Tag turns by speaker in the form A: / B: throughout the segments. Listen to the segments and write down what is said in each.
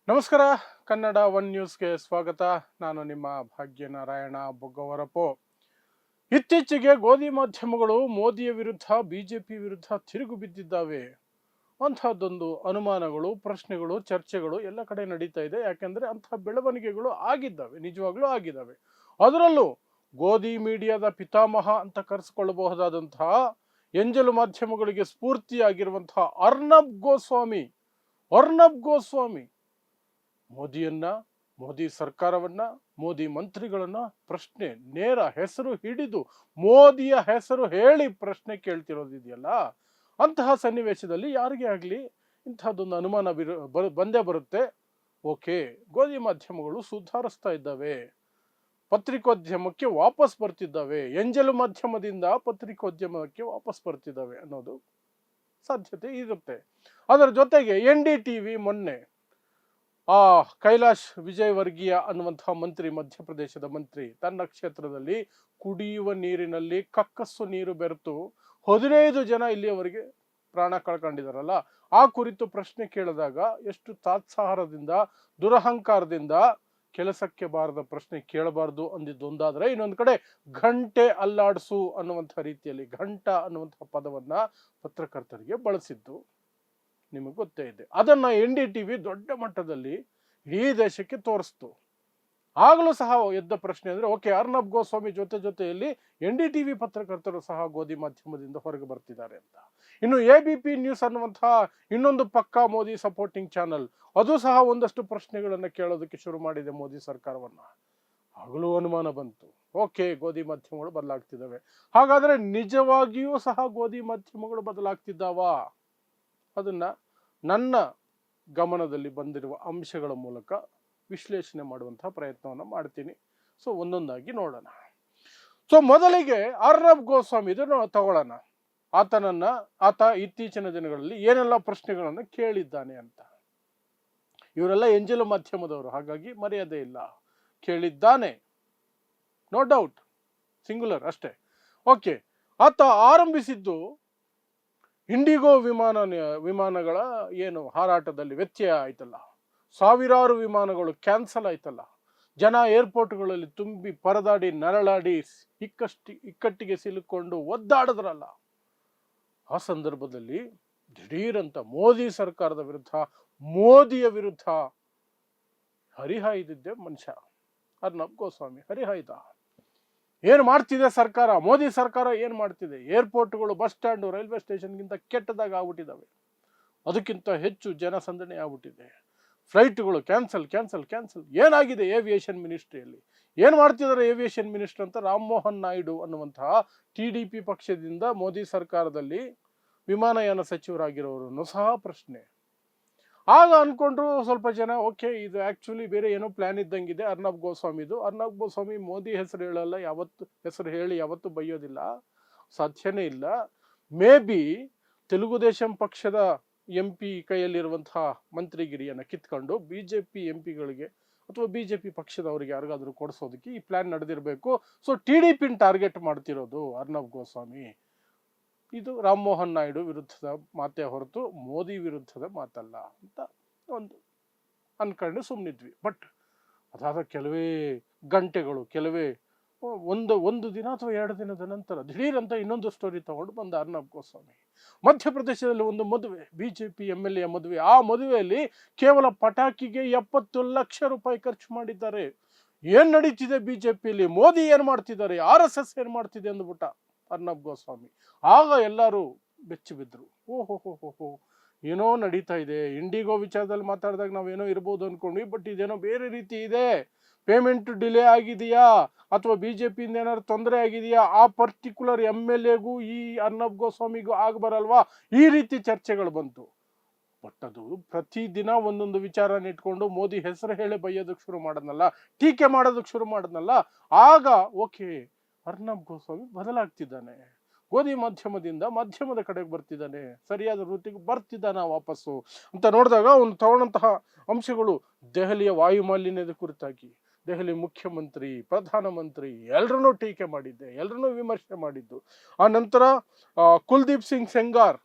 A: ನಮಸ್ಕಾರ. ಕನ್ನಡ ಒನ್ ನ್ಯೂಸ್ಗೆ ಸ್ವಾಗತ. ನಾನು ನಿಮ್ಮ ಭಾಗ್ಯನಾರಾಯಣ ಬೊಗ್ಗವರಪು. ಇತ್ತೀಚೆಗೆ ಗೋಧಿ ಮಾಧ್ಯಮಗಳು ಮೋದಿಯ ವಿರುದ್ಧ ಬಿಜೆಪಿ ವಿರುದ್ಧ ತಿರುಗು ಬಿದ್ದಿದ್ದಾವೆ ಅಂತಹದ್ದೊಂದು ಅನುಮಾನಗಳು, ಪ್ರಶ್ನೆಗಳು, ಚರ್ಚೆಗಳು ಎಲ್ಲ ಕಡೆ ನಡೀತಾ ಇದೆ. ಯಾಕೆಂದ್ರೆ ಅಂತಹ ಬೆಳವಣಿಗೆಗಳು ಆಗಿದ್ದಾವೆ, ನಿಜವಾಗ್ಲೂ ಆಗಿದ್ದಾವೆ. ಅದರಲ್ಲೂ ಗೋಧಿ ಮೀಡಿಯಾದ ಪಿತಾಮಹ ಅಂತ ಕರೆಸಿಕೊಳ್ಳಬಹುದಾದಂತಹ ಎಂಜಲು ಮಾಧ್ಯಮಗಳಿಗೆ ಸ್ಫೂರ್ತಿಯಾಗಿರುವಂತಹ ಅರ್ನಬ್ ಗೋಸ್ವಾಮಿ ಮೋದಿಯನ್ನ, ಮೋದಿ ಸರ್ಕಾರವನ್ನ, ಮೋದಿ ಮಂತ್ರಿಗಳನ್ನ ಪ್ರಶ್ನೆ, ನೇರ ಹೆಸರು ಹಿಡಿದು ಮೋದಿಯ ಹೆಸರು ಹೇಳಿ ಪ್ರಶ್ನೆ ಕೇಳ್ತಿರೋದಿದೆಯಲ್ಲ, ಅಂತಹ ಸನ್ನಿವೇಶದಲ್ಲಿ ಯಾರಿಗೇ ಆಗಲಿ ಇಂತಹದ್ದೊಂದು ಅನುಮಾನ ಬಂದೇ ಬರುತ್ತೆ. ಓಕೆ, ಗೋಧಿ ಮಾಧ್ಯಮಗಳು ಸುಧಾರಿಸ್ತಾ ಇದ್ದಾವೆ, ಪತ್ರಿಕೋದ್ಯಮಕ್ಕೆ ವಾಪಸ್ ಬರ್ತಿದ್ದಾವೆ, ಎಂಜಲು ಮಾಧ್ಯಮದಿಂದ ಪತ್ರಿಕೋದ್ಯಮಕ್ಕೆ ವಾಪಸ್ ಬರ್ತಿದ್ದಾವೆ ಅನ್ನೋದು ಸಾಧ್ಯತೆ ಇರುತ್ತೆ. ಅದರ ಜೊತೆಗೆ NDTV ಮೊನ್ನೆ ಕೈಲಾಶ್ ವಿಜಯವರ್ಗೀಯ ಅನ್ನುವಂತಹ ಮಂತ್ರಿ, ಮಧ್ಯಪ್ರದೇಶದ ಮಂತ್ರಿ, ತನ್ನ ಕ್ಷೇತ್ರದಲ್ಲಿ ಕುಡಿಯುವ ನೀರಿನಲ್ಲಿ ಕಕ್ಕಸ್ಸು ನೀರು ಬೆರೆತು 15 ಜನ ಇಲ್ಲಿಯವರೆಗೆ ಪ್ರಾಣ ಕಳ್ಕೊಂಡಿದಾರಲ್ಲ, ಆ ಕುರಿತು ಪ್ರಶ್ನೆ ಕೇಳಿದಾಗ ಎಷ್ಟು ತಾತ್ಸಾರದಿಂದ, ದುರಹಂಕಾರದಿಂದ ಕೆಲಸಕ್ಕೆ ಬಾರದ ಪ್ರಶ್ನೆ ಕೇಳಬಾರ್ದು ಅಂದಿದ್ದೊಂದಾದ್ರೆ, ಇನ್ನೊಂದು ಕಡೆ ಘಂಟೆ ಅಲ್ಲಾಡಿಸು ಅನ್ನುವಂಥ ರೀತಿಯಲ್ಲಿ ಘಂಟ ಅನ್ನುವಂತಹ ಪದವನ್ನ ಪತ್ರಕರ್ತರಿಗೆ ಬಳಸಿದ್ದು ನಿಮಗೆ ಗೊತ್ತೇ ಇದೆ. ಅದನ್ನ NDTV ದೊಡ್ಡ ಮಟ್ಟದಲ್ಲಿ ಇಡೀ ದೇಶಕ್ಕೆ ತೋರಿಸ್ತು. ಆಗಲೂ ಸಹ ಎದ್ದ ಪ್ರಶ್ನೆ ಅಂದ್ರೆ, ಓಕೆ, ಅರ್ನಬ್ ಗೋಸ್ವಾಮಿ ಜೊತೆಯಲ್ಲಿ NDTV ಪತ್ರಕರ್ತರು ಸಹ ಗೋಧಿ ಮಾಧ್ಯಮದಿಂದ ಹೊರಗೆ ಬರ್ತಿದ್ದಾರೆ ಅಂತ. ಇನ್ನು ABP ನ್ಯೂಸ್ ಅನ್ನುವಂತಹ ಇನ್ನೊಂದು ಪಕ್ಕಾ ಮೋದಿ ಸಪೋರ್ಟಿಂಗ್ ಚಾನಲ್, ಅದು ಸಹ ಒಂದಷ್ಟು ಪ್ರಶ್ನೆಗಳನ್ನ ಕೇಳೋದಕ್ಕೆ ಶುರು ಮಾಡಿದೆ ಮೋದಿ ಸರ್ಕಾರವನ್ನ. ಆಗಲೂ ಅನುಮಾನ ಬಂತು, ಓಕೆ, ಗೋಧಿ ಮಾಧ್ಯಮಗಳು ಬದಲಾಗ್ತಿದ್ದಾವೆ. ಹಾಗಾದ್ರೆ ನಿಜವಾಗಿಯೂ ಸಹ ಗೋಧಿ ಮಾಧ್ಯಮಗಳು ಬದಲಾಗ್ತಿದ್ದಾವಾ? ಅದನ್ನ ನನ್ನ ಗಮನದಲ್ಲಿ ಬಂದಿರುವ ಅಂಶಗಳ ಮೂಲಕ ವಿಶ್ಲೇಷಣೆ ಮಾಡುವಂತಹ ಪ್ರಯತ್ನವನ್ನು ಮಾಡ್ತೀನಿ. ಸೊ ಒಂದೊಂದಾಗಿ ನೋಡೋಣ. ಸೊ ಮೊದಲಿಗೆ ಅರ್ನಬ್ ಗೋಸ್ವಾಮಿ ತಗೊಳ್ಳೋಣ. ಆತ ಇತ್ತೀಚಿನ ದಿನಗಳಲ್ಲಿ ಏನೆಲ್ಲ ಪ್ರಶ್ನೆಗಳನ್ನು ಕೇಳಿದ್ದಾನೆ ಅಂತ. ಇವರೆಲ್ಲ ಎಂಜಲು ಮಾಧ್ಯಮದವರು, ಹಾಗಾಗಿ ಮರ್ಯಾದೆ ಇಲ್ಲ. ಕೇಳಿದ್ದಾನೆ, ನೋ ಡೌಟ್, ಸಿಂಗುಲರ್ ಅಷ್ಟೇ. ಓಕೆ, ಆತ ಆರಂಭಿಸಿದ್ದು ಇಂಡಿಗೋ ವಿಮಾನಗಳ ಏನು ಹಾರಾಟದಲ್ಲಿ ವ್ಯತ್ಯಯ ಆಯ್ತಲ್ಲ, ಸಾವಿರಾರು ವಿಮಾನಗಳು ಕ್ಯಾನ್ಸಲ್ ಆಯ್ತಲ್ಲ, ಜನ ಏರ್ಪೋರ್ಟ್ಗಳಲ್ಲಿ ತುಂಬಿ ಪರದಾಡಿ ನರಳಾಡಿ ಇಕ್ಕಟ್ಟಿಗೆ ಸಿಲುಕೊಂಡು ಒದ್ದಾಡಿದ್ರಲ್ಲ, ಆ ಸಂದರ್ಭದಲ್ಲಿ ದಿಢೀರಂತ ಮೋದಿ ಸರ್ಕಾರದ ವಿರುದ್ಧ, ಮೋದಿಯ ವಿರುದ್ಧ ಹರಿಹಾಯ್ದಿದ್ದೆ ಮನುಷ್ಯ ಅರ್ನಬ್ ಗೋಸ್ವಾಮಿ. ಹರಿಹಾಯ್ದ. ಏನು ಮಾಡ್ತಿದೆ ಸರ್ಕಾರ, ಮೋದಿ ಸರ್ಕಾರ ಏನು ಮಾಡ್ತಿದೆ? ಏರ್ಪೋರ್ಟ್ಗಳು, ಬಸ್ ಸ್ಟ್ಯಾಂಡು, ರೈಲ್ವೆ ಸ್ಟೇಷನ್ಗಿಂತ ಕೆಟ್ಟದಾಗ ಆಗ್ಬಿಟ್ಟಿದ್ದಾವೆ. ಅದಕ್ಕಿಂತ ಹೆಚ್ಚು ಜನಸಂದಣಿ ಆಗ್ಬಿಟ್ಟಿದೆ. ಫ್ಲೈಟ್ಗಳು ಕ್ಯಾನ್ಸಲ್. ಏನಾಗಿದೆ ಏವಿಯೇಷನ್ ಮಿನಿಸ್ಟ್ರಿಯಲ್ಲಿ? ಏನು ಮಾಡ್ತಿದ್ದಾರೆ ಏವಿಯೇಷನ್ ಮಿನಿಸ್ಟರ್ ಅಂತ ರಾಮಮೋಹನ್ ನಾಯ್ಡು ಅನ್ನುವಂತಹ TDP ಪಕ್ಷದಿಂದ ಮೋದಿ ಸರ್ಕಾರದಲ್ಲಿ ವಿಮಾನಯಾನ ಸಚಿವರಾಗಿರೋರನ್ನು ಸಹ ಪ್ರಶ್ನೆ. ಆಗ ಅನ್ಕೊಂಡ್ರು ಸ್ವಲ್ಪ ಜನ, ಓಕೆ, ಇದು ಆಕ್ಚುಲಿ ಬೇರೆ ಏನೋ ಪ್ಲಾನ್ ಇದ್ದಂಗಿದೆ ಅರ್ನಬ್ ಗೋಸ್ವಾಮಿದು. ಅರ್ನಬ್ ಗೋಸ್ವಾಮಿ ಮೋದಿ ಹೆಸರು ಹೇಳಲ್ಲ, ಹೆಸರು ಹೇಳಿ ಯಾವತ್ತೂ ಬೈಯೋದಿಲ್ಲ, ಸಾಧ್ಯನೇ ಇಲ್ಲ. ಮೇ ಬಿ ತೆಲುಗುದೇಶಂ ಪಕ್ಷದ MP ಕೈಯಲ್ಲಿರುವಂತಹ ಮಂತ್ರಿಗಿರಿಯನ್ನು ಕಿತ್ಕೊಂಡು BJP MP ಅಥವಾ BJP ಪಕ್ಷದವರಿಗೆ ಯಾರಿಗಾದ್ರೂ ಕೊಡಿಸೋದಕ್ಕೆ ಈ ಪ್ಲಾನ್ ನಡೆದಿರಬೇಕು. ಸೊ TDP ಟಾರ್ಗೆಟ್ ಮಾಡ್ತಿರೋದು ಅರ್ನಬ್ ಗೋಸ್ವಾಮಿ. ಇದು ರಾಮಮೋಹನ್ ನಾಯ್ಡು ವಿರುದ್ಧದ ಮಾತೇ ಹೊರತು ಮೋದಿ ವಿರುದ್ಧದ ಮಾತಲ್ಲ ಅಂತ ಒಂದು ಅನ್ಕೊಂಡು ಸುಮ್ಮನಿದ್ವಿ. ಬಟ್ ಅದಾದ ಕೆಲವೇ ಗಂಟೆಗಳು, ಒಂದು ದಿನ ಅಥವಾ 2 ದಿನದ ನಂತರ ದಿಢೀರಂತ ಇನ್ನೊಂದು ಸ್ಟೋರಿ ತಗೊಂಡು ಬಂದ ಅರ್ನಬ್ ಗೋಸ್ವಾಮಿ. ಮಧ್ಯಪ್ರದೇಶದಲ್ಲಿ ಒಂದು ಮದುವೆ, BJP MLA ಮದುವೆ. ಆ ಮದುವೆಯಲ್ಲಿ ಕೇವಲ ಪಟಾಕಿಗೆ 70 ಲಕ್ಷ ರೂಪಾಯಿ ಖರ್ಚು ಮಾಡಿದ್ದಾರೆ. ಏನ್ ನಡೀತಿದೆ BJPಯಲ್ಲಿ? ಮೋದಿ ಏನ್ ಮಾಡ್ತಿದ್ದಾರೆ? RSS ಏನ್ ಮಾಡ್ತಿದೆ ಅಂದ್ಬಿಟ್ಟ ಅರ್ನಬ್ ಗೋಸ್ವಾಮಿ. ಆಗ ಎಲ್ಲರೂ ಬೆಚ್ಚಿ ಬಿದ್ರು. ಓಹೋ, ಏನೋ ನಡೀತಾ ಇದೆ. ಇಂಡಿಗೋ ವಿಚಾರದಲ್ಲಿ ಮಾತಾಡಿದಾಗ ನಾವೇನೋ ಇರ್ಬೋದು ಅನ್ಕೊಂಡ್ವಿ, ಬಟ್ ಇದೇನೋ ಬೇರೆ ರೀತಿ ಇದೆ. ಪೇಮೆಂಟ್ ಡಿಲೇ ಆಗಿದೆಯಾ ಅಥವಾ BJPಯಿಂದ ಏನಾದ್ರು ತೊಂದರೆ ಆಗಿದೆಯಾ? ಆ ಪರ್ಟಿಕ್ಯುಲರ್ MLAಗೂ ಈ ಅರ್ನಬ್ ಗೋಸ್ವಾಮಿಗೂ ಆಗಬರಲ್ವಾ? ಈ ರೀತಿ ಚರ್ಚೆಗಳು ಬಂತು. ಬಟ್ ಅದು ಪ್ರತಿದಿನ ಒಂದೊಂದು ವಿಚಾರನ ಇಟ್ಕೊಂಡು ಮೋದಿ ಹೆಸರು ಹೇಳಿ ಬೈಯೋದಕ್ಕೆ ಶುರು ಮಾಡೋದ್ನಲ್ಲ, ಟೀಕೆ ಮಾಡೋದಕ್ಕೆ ಶುರು ಮಾಡೋದ್ನಲ್ಲ, ಆಗ ಓಕೆ, ಅರ್ನಬ್ ಗೋಸ್ವಾಮಿ ಬದಲಾಗ್ತಿದ್ದಾನೆ. ಗೋಧಿ ಮಾಧ್ಯಮದ ಕಡೆಗೆ ಬರ್ತಿದ್ದಾನೆ, ಸರಿಯಾದ ರೂಟಿಗೆ ಬರ್ತಿದ್ದಾನ ವಾಪಸ್ಸು ಅಂತ ನೋಡಿದಾಗ ಅವನು ತಗೊಂಡಂತಹ ಅಂಶಗಳು ದೆಹಲಿಯ ವಾಯು ಮಾಲಿನ್ಯದ ಕುರಿತಾಗಿ ದೆಹಲಿ ಮುಖ್ಯಮಂತ್ರಿ, ಪ್ರಧಾನಮಂತ್ರಿ ಎಲ್ಲರನ್ನೂ ಟೀಕೆ ಮಾಡಿದ್ದೆ, ಎಲ್ಲರನ್ನೂ ವಿಮರ್ಶೆ ಮಾಡಿದ್ದು. ಆ ನಂತರ ಕುಲ್ದೀಪ್ ಸಿಂಗ್ ಸೆಂಗಾರ್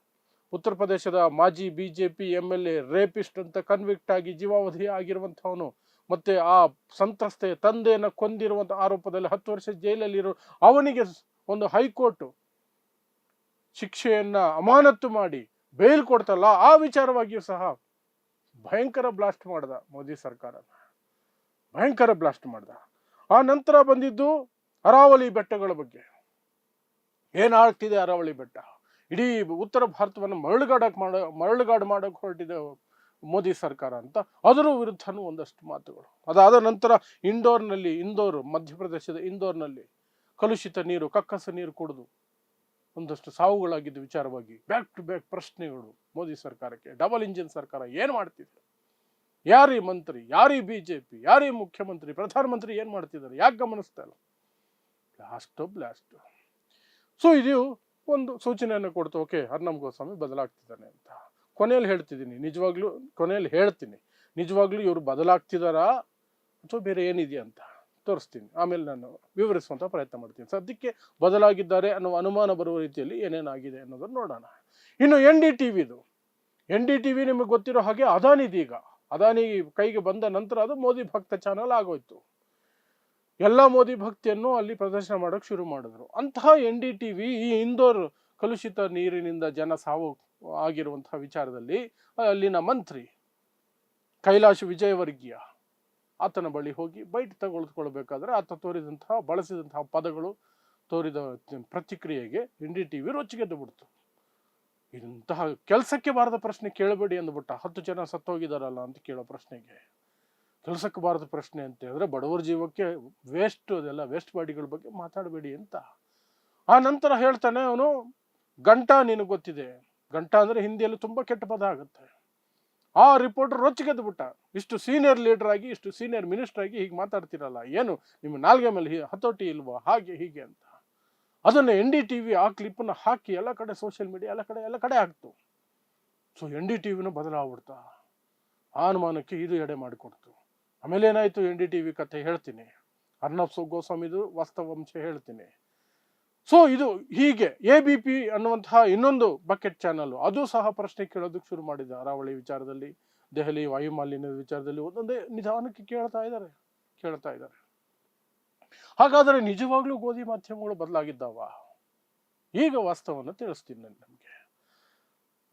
A: ಉತ್ತರ ಪ್ರದೇಶದ ಮಾಜಿ ಬಿಜೆಪಿ MLA ರೇಪಿಸ್ಟ್ ಅಂತ ಕನ್ವಿಕ್ಟ್ ಆಗಿ ಜೀವಾವಧಿ ಆಗಿರುವಂಥವನು, ಮತ್ತೆ ಆ ಸಂತ್ರಸ್ತೆಯ ತಂದೆಯನ್ನು ಕೊಂದಿರುವಂಥ ಆರೋಪದಲ್ಲಿ 10 ವರ್ಷ ಜೈಲಲ್ಲಿರೋ ಅವನಿಗೆ ಒಂದು ಹೈಕೋರ್ಟ್ ಶಿಕ್ಷೆಯನ್ನ ಅಮಾನತು ಮಾಡಿ ಬೇಲ್ ಕೊಡ್ತಲ್ಲ, ಆ ವಿಚಾರವಾಗಿಯೂ ಸಹ ಭಯಂಕರ ಬ್ಲಾಸ್ಟ್ ಮಾಡ್ದ ಮೋದಿ ಸರ್ಕಾರ, ಭಯಂಕರ ಬ್ಲಾಸ್ಟ್ ಮಾಡ್ದ. ಆ ನಂತರ ಬಂದಿದ್ದು ಅರಾವಳಿ ಬೆಟ್ಟಗಳ ಬಗ್ಗೆ. ಏನಾಗ್ತಿದೆ ಅರಾವಳಿ ಬೆಟ್ಟ, ಇಡೀ ಉತ್ತರ ಭಾರತವನ್ನು ಮರಳುಗಾಡು ಮಾಡಕ್ಕೆ ಹೊರಟಿದೆ ಮೋದಿ ಸರ್ಕಾರ ಅಂತ ಅದರ ವಿರುದ್ಧನೂ ಒಂದಷ್ಟು ಮಾತುಗಳು. ಅದಾದ ನಂತರ ಇಂದೋರ್ ಮಧ್ಯಪ್ರದೇಶದ ಇಂದೋರ್ನಲ್ಲಿ ಕಲುಷಿತ ನೀರು, ಕಕ್ಕಸ ನೀರು ಕುಡಿದು ಒಂದಷ್ಟು ಸಾವುಗಳಾಗಿದ್ದ ವಿಚಾರವಾಗಿ ಬ್ಯಾಕ್ ಟು ಬ್ಯಾಕ್ ಪ್ರಶ್ನೆಗಳು ಮೋದಿ ಸರ್ಕಾರಕ್ಕೆ. ಡಬಲ್ ಇಂಜಿನ್ ಸರ್ಕಾರ ಏನ್ ಮಾಡ್ತಿದೆ, ಯಾರೀ ಮಂತ್ರಿ, ಯಾರೀ ಬಿಜೆಪಿ, ಯಾರೀ ಮುಖ್ಯಮಂತ್ರಿ, ಪ್ರಧಾನಮಂತ್ರಿ ಏನ್ ಮಾಡ್ತಿದ್ದಾರೆ, ಯಾಕೆ ಗಮನಿಸ್ತಾ ಇಲ್ಲ? ಬ್ಲಾಸ್ಟ್. ಸೊ ಇದು ಒಂದು ಸೂಚನೆಯನ್ನು ಕೊಡ್ತು, ಓಕೆ ಅರ್ನಬ್ ಗೋಸ್ವಾಮಿ ಬದಲಾಗ್ತಿದ್ದಾನೆ ಅಂತ. ಕೊನೆಯಲ್ಲಿ ಹೇಳ್ತೀನಿ, ನಿಜವಾಗ್ಲೂ ಇವರು ಬದಲಾಗ್ತಿದಾರಾ ಅಥವಾ ಬೇರೆ ಏನಿದೆಯಾ ಅಂತ ತೋರಿಸ್ತೀನಿ, ಆಮೇಲೆ ನಾನು ವಿವರಿಸುವಂತ ಪ್ರಯತ್ನ ಮಾಡ್ತೀನಿ. ಸದ್ಯಕ್ಕೆ ಬದಲಾಗಿದ್ದಾರೆ ಅನ್ನೋ ಅನುಮಾನ ಬರುವ ರೀತಿಯಲ್ಲಿ ಏನೇನಾಗಿದೆ ಅನ್ನೋದನ್ನು ನೋಡೋಣ. ಇನ್ನು NDTV ನಿಮಗೆ ಗೊತ್ತಿರೋ ಹಾಗೆ ಅದಾನಿ ಕೈಗೆ ಬಂದ ನಂತರ ಅದು ಮೋದಿ ಭಕ್ತ ಚಾನಲ್ ಆಗೋಯ್ತು. ಎಲ್ಲ ಮೋದಿ ಭಕ್ತಿಯನ್ನು ಅಲ್ಲಿ ಪ್ರದರ್ಶನ ಮಾಡೋಕೆ ಶುರು ಮಾಡಿದ್ರು. ಅಂತಹ NDTV ಈ ಇಂದೋರ್ ಕಲುಷಿತ ನೀರಿನಿಂದ ಜನ ಸಾವು ಆಗಿರುವಂತಹ ವಿಚಾರದಲ್ಲಿ ಅಲ್ಲಿನ ಮಂತ್ರಿ ಕೈಲಾಶ್ ವಿಜಯವರ್ಗೀಯ ಆತನ ಬಳಿ ಹೋಗಿ ಬೈಟ್ ತೆಗೆದುಕೊಳ್ಬೇಕಾದ್ರೆ ಆತ ಬಳಸಿದಂತಹ ಪದಗಳು, ತೋರಿದ ಪ್ರತಿಕ್ರಿಯೆಗೆ NDTV ರೊಚ್ಚಿಗೆದ್ದು ಬಿಡ್ತು. ಇಂತಹ ಕೆಲಸಕ್ಕೆ ಬಾರದ ಪ್ರಶ್ನೆ ಕೇಳಬೇಡಿ ಅಂದ್ಬಿಟ್ಟ. 10 ಜನ ಸತ್ತೋಗಿದಾರಲ್ಲ ಅಂತ ಕೇಳೋ ಪ್ರಶ್ನೆಗೆ ಕೆಲಸಕ್ಕೆ ಬಾರದ ಪ್ರಶ್ನೆ ಅಂತ ಹೇಳಿದ್ರೆ ಬಡವರ ಜೀವಕ್ಕೆ ಅದೆಲ್ಲ ವೇಸ್ಟ್ ಬಾಡಿಗಳ ಬಗ್ಗೆ ಮಾತಾಡಬೇಡಿ ಅಂತ. ಆ ನಂತರ ಹೇಳ್ತಾನೆ ಅವನು, ಗಂಟಾ ನಿನಗೆ ಗೊತ್ತಿದೆ, ಗಂಟಾ ಅಂದ್ರೆ ಹಿಂದಿಯಲ್ಲಿ ತುಂಬಾ ಕೆಟ್ಟ ಪದ ಆಗುತ್ತೆ. ಆ ರಿಪೋರ್ಟರ್ ರೊಚ್ಚಿಗೆದ್ದು ಬಿಟ್ಟ, ಇಷ್ಟು ಸೀನಿಯರ್ ಲೀಡರ್ ಆಗಿ, ಇಷ್ಟು ಸೀನಿಯರ್ ಮಿನಿಸ್ಟರ್ ಆಗಿ ಹೀಗೆ ಮಾತಾಡ್ತಿರಲ್ಲ, ಏನು ನಿಮ್ಮ ನಾಲ್ಗೆ ಮೇಲೆ ಹತೋಟಿ ಇಲ್ವಾ, ಹಾಗೆ ಹೀಗೆ ಅಂತ. ಅದನ್ನ NDTV ಆ ಕ್ಲಿಪ್ಪನ್ನು ಹಾಕಿ ಎಲ್ಲ ಕಡೆ ಸೋಷಿಯಲ್ ಮೀಡಿಯಾ ಎಲ್ಲ ಕಡೆ ಹಾಕ್ತು. ಸೊ NDTVನೂ ಬದಲಾಗ್ಬಿಡ್ತಾ. ಆ ಅನುಮಾನಕ್ಕೆ ಇದು ಎಡೆ ಮಾಡಿಕೊಡ್ತು. ಆಮೇಲೆ ಏನಾಯ್ತು NDTV ಕಥೆ ಹೇಳ್ತೀನಿ, ಅರ್ನಬ್ ಗೋಸ್ವಾಮಿದು ವಾಸ್ತವಾಂಶ ಹೇಳ್ತೀನಿ. ಸೊ ಇದು ಹೀಗೆ ABP ಅನ್ನುವಂತಹ ಇನ್ನೊಂದು ಬಕೆಟ್ ಚಾನಲ್ ಅದು ಸಹ ಪ್ರಶ್ನೆ ಕೇಳೋದಕ್ಕೆ ಶುರು ಮಾಡಿದೆ. ಅರಾವಳಿ ವಿಚಾರದಲ್ಲಿ, ದೆಹಲಿ ವಾಯು ಮಾಲಿನ್ಯದ ವಿಚಾರದಲ್ಲಿ ಒಂದೊಂದೇ ನಿಧಾನಕ್ಕೆ ಕೇಳ್ತಾ ಇದ್ದಾರೆ. ಹಾಗಾದ್ರೆ ನಿಜವಾಗ್ಲೂ ಗೋಧಿ ಮಾಧ್ಯಮಗಳು ಬದಲಾಗಿದ್ದಾವ? ಈಗ ವಾಸ್ತವವನ್ನು ತಿಳಿಸ್ತೀನಿ ನಮ್ಗೆ.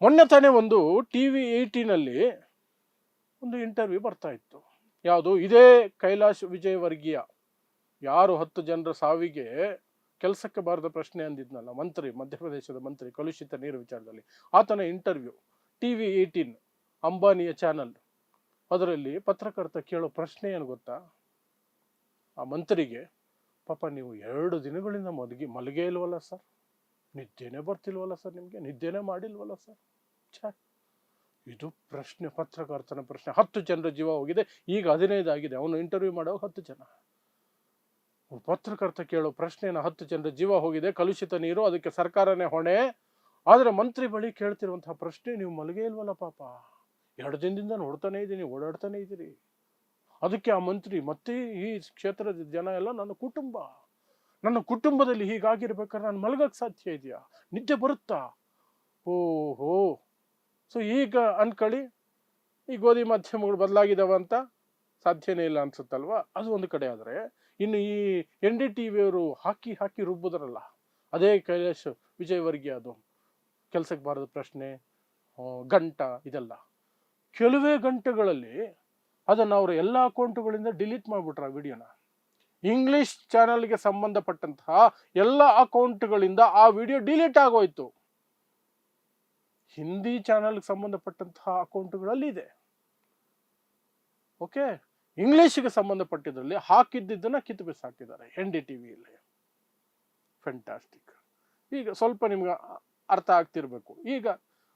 A: ಮೊನ್ನೆ ತಾನೇ ಒಂದು TV18ನಲ್ಲಿ ಒಂದು ಇಂಟರ್ವ್ಯೂ ಬರ್ತಾ ಇತ್ತು. ಯಾವುದು, ಇದೇ ಕೈಲಾಶ್ ವಿಜಯವರ್ಗೀಯ, ಯಾರು 10 ಜನರ ಸಾವಿಗೆ ಕೆಲಸಕ್ಕೆ ಬಾರದ ಪ್ರಶ್ನೆ ಅಂದಿದ್ನಲ್ಲ ಮಂತ್ರಿ, ಮಧ್ಯಪ್ರದೇಶದ ಮಂತ್ರಿ, ಕಲುಷಿತ ನೀರು ವಿಚಾರದಲ್ಲಿ, ಆತನ ಇಂಟರ್ವ್ಯೂ TV18 ಅಂಬಾನಿಯ ಚಾನಲ್. ಅದರಲ್ಲಿ ಪತ್ರಕರ್ತ ಕೇಳೋ ಪ್ರಶ್ನೆ ಏನು ಗೊತ್ತಾ, ಆ ಮಂತ್ರಿಗೆ, ಪಾಪ ನೀವು 2 ದಿನಗಳಿಂದ ಮಲಗೇ ಇಲ್ವಲ್ಲ ಸರ್, ನಿದ್ದೆನೇ ಬರ್ತಿಲ್ವಲ್ಲ ಸರ್, ನಿಮ್ಗೆ ನಿದ್ದೆನೇ ಮಾಡಿಲ್ವಲ್ಲ ಸರ್? ಇದು ಪ್ರಶ್ನೆ, ಪತ್ರಕರ್ತನ ಪ್ರಶ್ನೆ. 10 ಜನರ ಜೀವ ಹೋಗಿದೆ, ಈಗ 15 ಆಗಿದೆ. ಅವನು ಇಂಟರ್ವ್ಯೂ ಮಾಡೋ 10 ಜನ. ಪತ್ರಕರ್ತ ಕೇಳೋ ಪ್ರಶ್ನೆನ 10 ಜನರ ಜೀವ ಹೋಗಿದೆ, ಕಲುಷಿತ ನೀರು, ಅದಕ್ಕೆ ಸರ್ಕಾರನೇ ಹೊಣೆ. ಆದ್ರೆ ಮಂತ್ರಿ ಬಳಿ ಕೇಳ್ತಿರುವಂತಹ ಪ್ರಶ್ನೆ, ನೀವು ಮಲಗೇ ಇಲ್ವಲ್ಲ ಪಾಪ, 2 ದಿನದಿಂದ ನೋಡ್ತಾನೆ ಇದ್ದೀನಿ, ಓಡಾಡ್ತಾನೆ ಇದ್ದೀರಿ. ಅದಕ್ಕೆ ಆ ಮಂತ್ರಿ, ಮತ್ತೆ ಈ ಕ್ಷೇತ್ರದ ಜನ ಎಲ್ಲ ನನ್ನ ಕುಟುಂಬದಲ್ಲಿ ಹೀಗಾಗಿರ್ಬೇಕಾದ್ರೆ ನಾನು ಮಲಗಕ್ಕೆ ಸಾಧ್ಯ ಇದೆಯಾ, ನಿದ್ದೆ ಬರುತ್ತಾ? ಓಹೋ. ಸೊ ಈಗ ಅನ್ಕೊಳ್ಳಿ, ಈ ಗೋಧಿ ಮಾಧ್ಯಮಗಳು ಬದಲಾಗಿದ್ದಾವ ಅಂತ ಸಾಧ್ಯನೇ ಇಲ್ಲ ಅನ್ಸುತ್ತಲ್ವಾ? ಅದು ಒಂದು ಕಡೆ. ಆದ್ರೆ ಇನ್ನು ಈ NDTV ಅವರು ಹಾಕಿ ರುಬ್ಬುದ್ರಲ್ಲ, ಅದೇ ಕೈಲಾಶ್ ವಿಜಯವರ್ಗೀಯ, ಅದು ಕೆಲ್ಸಕ್ಕೆ ಬಾರದ ಪ್ರಶ್ನೆ, ಗಂಟ, ಇದೆಲ್ಲ ಕೆಲವೇ ಗಂಟೆಗಳಲ್ಲಿ ಅದನ್ನು ಅವರ ಎಲ್ಲ ಅಕೌಂಟ್ಗಳಿಂದ ಡಿಲೀಟ್ ಮಾಡ್ಬಿಟ್ರ ಆ ವಿಡಿಯೋನ. ಇಂಗ್ಲಿಷ್ ಚಾನಲ್ಗೆ ಸಂಬಂಧಪಟ್ಟಂತಹ ಎಲ್ಲ ಅಕೌಂಟ್ಗಳಿಂದ ಆ ವಿಡಿಯೋ ಡಿಲೀಟ್ ಆಗೋಯ್ತು. ಹಿಂದಿ ಚಾನಲ್ಗೆ ಸಂಬಂಧಪಟ್ಟಂತಹ ಅಕೌಂಟ್ಗಳಲ್ಲಿ ಇದೆ. ಓಕೆ, ಇಂಗ್ಲಿಷ್ಗೆ ಸಂಬಂಧಪಟ್ಟಿದ್ರಲ್ಲಿ ಹಾಕಿದ್ದನ್ನ ಕಿತ್ತು ಬಿಸಾಕಿದ್ದಾರೆ NDTVಯಲ್ಲಿ. ಫ್ಯಾಂಟಾಸ್ಟಿಕ್. ಈಗ ಸ್ವಲ್ಪ ನಿಮ್ಗೆ ಅರ್ಥ ಆಗ್ತಿರ್ಬೇಕು. ಈಗ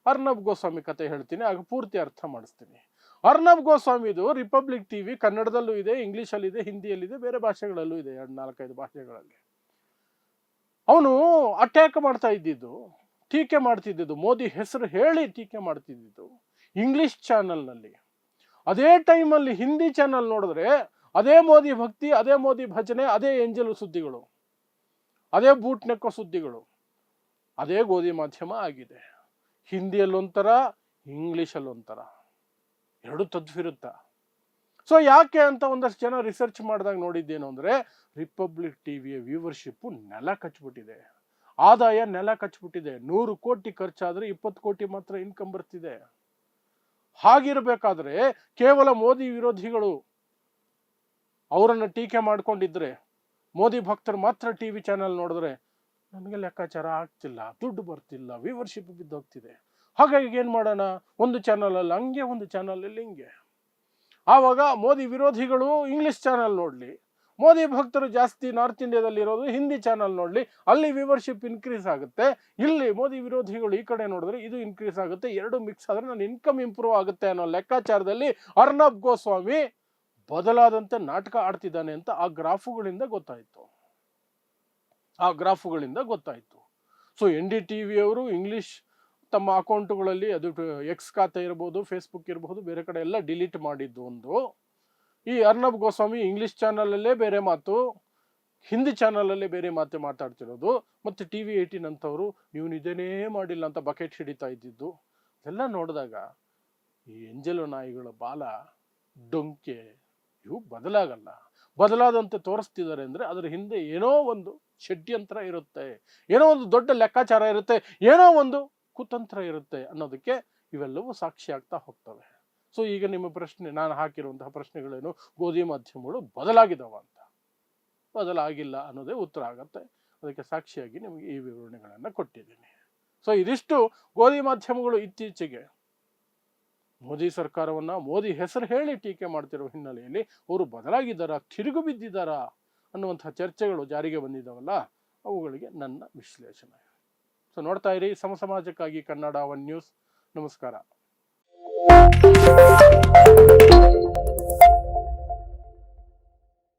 A: ಅರ್ನಬ್ ಗೋಸ್ವಾಮಿ ಕತೆ ಹೇಳ್ತೀನಿ, ಆಗ ಪೂರ್ತಿ ಅರ್ಥ ಮಾಡಿಸ್ತೀನಿ. ಅರ್ನಬ್ ಗೋಸ್ವಾಮಿದು ರಿಪಬ್ಲಿಕ್ TV ಕನ್ನಡದಲ್ಲೂ ಇದೆ, ಇಂಗ್ಲಿಷಲ್ಲಿ ಇದೆ, ಹಿಂದಿಯಲ್ಲಿದೆ, ಬೇರೆ ಭಾಷೆಗಳಲ್ಲೂ ಇದೆ, 4-5 ಭಾಷೆಗಳಲ್ಲಿ. ಅವನು ಅಟ್ಯಾಕ್ ಮಾಡ್ತಾ ಇದ್ದಿದ್ದು, ಟೀಕೆ ಮಾಡ್ತಿದ್ದು, ಮೋದಿ ಹೆಸರು ಹೇಳಿ ಟೀಕೆ ಮಾಡ್ತಿದ್ದು ಇಂಗ್ಲಿಷ್ ಚಾನಲ್ನಲ್ಲಿ. ಅದೇ ಟೈಮಲ್ಲಿ ಹಿಂದಿ ಚಾನಲ್ ನೋಡಿದ್ರೆ ಅದೇ ಮೋದಿ ಭಕ್ತಿ, ಅದೇ ಮೋದಿ ಭಜನೆ, ಅದೇ ಎಂಜಲು ಸುದ್ದಿಗಳು, ಅದೇ ಬೂಟ್ ನೆಕ್ಕೋ ಸುದ್ದಿಗಳು, ಅದೇ ಗೋಧಿ ಮಾಧ್ಯಮ ಆಗಿದೆ. ಹಿಂದಿಯಲ್ಲೊಂಥರ, ಇಂಗ್ಲೀಷಲ್ಲೊಂಥರ, ಎರಡು ತದ್ವಿರುದ್ಧ. ಸೊ ಯಾಕೆ ಅಂತ ಒಂದಷ್ಟು ಜನ ರಿಸರ್ಚ್ ಮಾಡಿದಾಗ ನೋಡಿದ್ದೇನು ಅಂದರೆ, ರಿಪಬ್ಲಿಕ್ ಟಿವಿಯ ವ್ಯೂವರ್ಶಿಪ್ಪು ನೆಲ ಕಚ್ಬಿಟ್ಟಿದೆ, ಆದಾಯ ನೆಲ ಕಚ್ಬಿಟ್ಟಿದೆ. 100 ಕೋಟಿ ಖರ್ಚಾದರೆ 20 ಕೋಟಿ ಮಾತ್ರ ಇನ್ಕಮ್ ಬರ್ತಿದೆ. ಹಾಗಿರಬೇಕಾದ್ರೆ ಕೇವಲ ಮೋದಿ ವಿರೋಧಿಗಳು ಅವರನ್ನು ಟೀಕೆ ಮಾಡ್ಕೊಂಡಿದ್ರೆ, ಮೋದಿ ಭಕ್ತರು ಮಾತ್ರ ಟಿವಿ ಚಾನೆಲ್ ನೋಡಿದ್ರೆ ನಮಗೆ ಲೆಕ್ಕಾಚಾರ ಆಗ್ತಿಲ್ಲ, ದುಡ್ಡು ಬರ್ತಿಲ್ಲ, ವ್ಯೂವರ್ಶಿಪ್ ಬಿದ್ದೋಗ್ತಿದೆ. ಹಾಗಾಗಿ ಏನು ಮಾಡೋಣ, ಒಂದು ಚಾನಲಲ್ಲಿ ಹಂಗೆ, ಒಂದು ಚಾನಲಲ್ಲಿ ಹಿಂಗೆ. ಆವಾಗ ಮೋದಿ ವಿರೋಧಿಗಳು ಇಂಗ್ಲಿಷ್ ಚಾನಲ್ ನೋಡಲಿ, ಮೋದಿ ಭಕ್ತರು ಜಾಸ್ತಿ ನಾರ್ತ್ ಇಂಡಿಯಾದಲ್ಲಿರೋದು ಹಿಂದಿ ಚಾನಲ್ ನೋಡಲಿ, ಅಲ್ಲಿ ವ್ಯೂವರ್ಶಿಪ್ ಇನ್ಕ್ರೀಸ್ ಆಗುತ್ತೆ. ಇಲ್ಲಿ ಮೋದಿ ವಿರೋಧಿಗಳು ಈ ಕಡೆ ನೋಡಿದ್ರೆ ಇದು ಇನ್ಕ್ರೀಸ್ ಆಗುತ್ತೆ. ಎರಡು ಮಿಕ್ಸ್ ಆದರೆ ನನ್ನ ಇನ್ಕಮ್ ಇಂಪ್ರೂವ್ ಆಗುತ್ತೆ ಅನ್ನೋ ಲೆಕ್ಕಾಚಾರದಲ್ಲಿ ಅರ್ನಬ್ ಗೋಸ್ವಾಮಿ ಬದಲಾದಂತೆ ನಾಟಕ ಆಡ್ತಿದ್ದಾನೆ ಅಂತ ಆ ಗ್ರಾಫುಗಳಿಂದ ಗೊತ್ತಾಯಿತು. ಸೊ NDTV ಅವರು ಇಂಗ್ಲಿಷ್ ತಮ್ಮ ಅಕೌಂಟುಗಳಲ್ಲಿ, ಅದು ಎಕ್ಸ್ ಖಾತೆ ಇರ್ಬೋದು, ಫೇಸ್ಬುಕ್ ಇರಬಹುದು, ಬೇರೆ ಕಡೆ ಎಲ್ಲ ಡಿಲೀಟ್ ಮಾಡಿದ್ದು ಒಂದು. ಈ ಅರ್ನಬ್ ಗೋಸ್ವಾಮಿ ಇಂಗ್ಲಿಷ್ ಚಾನಲಲ್ಲೇ ಬೇರೆ ಮಾತು, ಹಿಂದಿ ಚಾನಲಲ್ಲೇ ಬೇರೆ ಮಾತು ಮಾತಾಡ್ತಿರೋದು. ಮತ್ತು TV18 ಅಂತವರು ನೀವು ಇದೇನೇ ಮಾಡಿಲ್ಲ ಅಂತ ಬಕೆಟ್ ಹಿಡಿತಾ ಇದ್ದಿದ್ದು. ಇದೆಲ್ಲ ನೋಡಿದಾಗ ಈ ಎಂಜಲು ನಾಯಿಗಳ ಬಾಲ, ಡೊಂಕೆ ಇವು ಬದಲಾದಂತೆ ತೋರಿಸ್ತಿದ್ದಾರೆ ಅಂದರೆ ಅದರ ಹಿಂದೆ ಏನೋ ಒಂದು ಷಡ್ಯಂತ್ರ ಇರುತ್ತೆ, ಏನೋ ಒಂದು ದೊಡ್ಡ ಲೆಕ್ಕಾಚಾರ ಇರುತ್ತೆ, ಏನೋ ಒಂದು ಕುತಂತ್ರ ಇರುತ್ತೆ ಅನ್ನೋದಕ್ಕೆ ಇವೆಲ್ಲವೂ ಸಾಕ್ಷಿ ಆಗ್ತಾ ಹೋಗ್ತವೆ. ಸೊ ಈಗ ನಿಮ್ಮ ಪ್ರಶ್ನೆ, ನಾನು ಹಾಕಿರುವಂತಹ ಪ್ರಶ್ನೆಗಳೇನು, ಗೋಧಿ ಮಾಧ್ಯಮಗಳು ಬದಲಾಗಿದ್ದಾವ ಅಂತ. ಬದಲಾಗಿಲ್ಲ ಅನ್ನೋದೇ ಉತ್ತರ ಆಗತ್ತೆ. ಅದಕ್ಕೆ ಸಾಕ್ಷಿಯಾಗಿ ನಿಮಗೆ ಈ ವಿವರಣೆಗಳನ್ನು ಕೊಟ್ಟಿದ್ದೀನಿ. ಸೊ ಇದಿಷ್ಟು ಗೋಧಿ ಮಾಧ್ಯಮಗಳು ಇತ್ತೀಚೆಗೆ ಮೋದಿ ಸರ್ಕಾರವನ್ನ, ಮೋದಿ ಹೆಸರು ಹೇಳಿ ಟೀಕೆ ಮಾಡ್ತಿರೋ ಹಿನ್ನೆಲೆಯಲ್ಲಿ ಅವರು ಬದಲಾಗಿದ್ದಾರಾ, ತಿರುಗು ಬಿದ್ದಿದ್ದಾರಾ ಅನ್ನುವಂತಹ ಚರ್ಚೆಗಳು ಜಾರಿಗೆ ಬಂದಿದ್ದಾವಲ್ಲ, ಅವುಗಳಿಗೆ ನನ್ನ ವಿಶ್ಲೇಷಣೆ. ಸೊ ನೋಡ್ತಾ ಇರಿ ಸಮಾಜಕ್ಕಾಗಿ ಕನ್ನಡ 1 ನ್ಯೂಸ್. ನಮಸ್ಕಾರ.